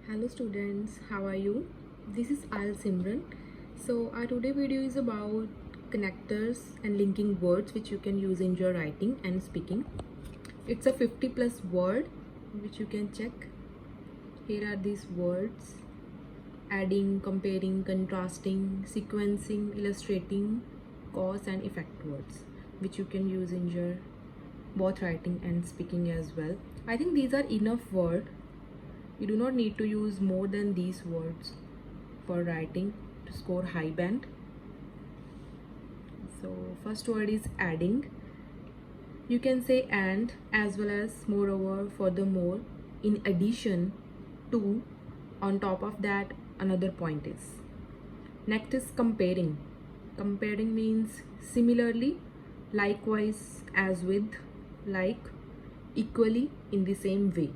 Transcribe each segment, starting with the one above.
Hello students, how are you? This is Simran. So our today video is about connectors and linking words which you can use in your writing and speaking. It's a 50 plus word which you can check. Here are these words: adding, comparing, contrasting, sequencing, illustrating, cause and effect words which you can use in your both writing and speaking as well. I think these are enough words. You do not need to use more than these words for writing to score high band. So first word is adding. You can say and as well as moreover, furthermore, in addition to, on top of that, another point is. Next is comparing. Comparing means similarly, likewise, as with, like, equally, in the same way.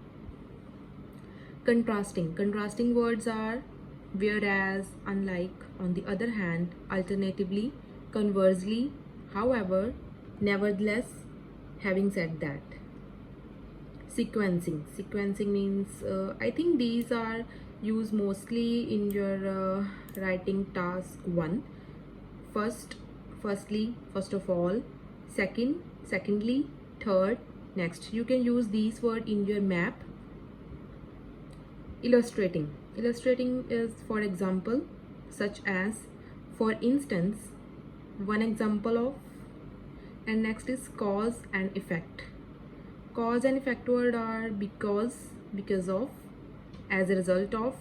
Contrasting words are whereas, unlike, on the other hand, alternatively, conversely, however, nevertheless, having said that. Sequencing means I think these are used mostly in your writing task 1. Firstly, first of all, secondly, third, next. You can use these words in your map. Illustrating is, for example, such as, for instance, one example of, and next is cause and effect. Cause and effect word are because of, as a result of,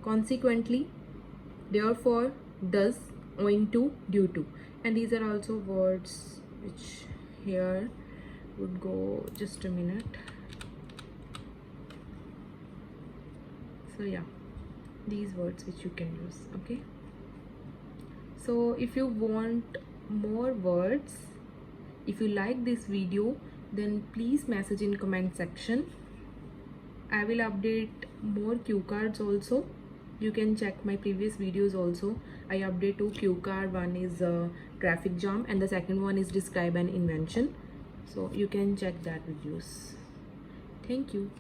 consequently, therefore, thus, owing to, due to. And these are also words which here would go, just a minute. So yeah, these words which you can use. Okay, so if you want more words, if you like this video, then please message in comment section. I will update more cue cards also. You can check my previous videos also. I update 2 cue card. One is traffic jam and the second one is describe an invention. So you can check that videos. Thank you.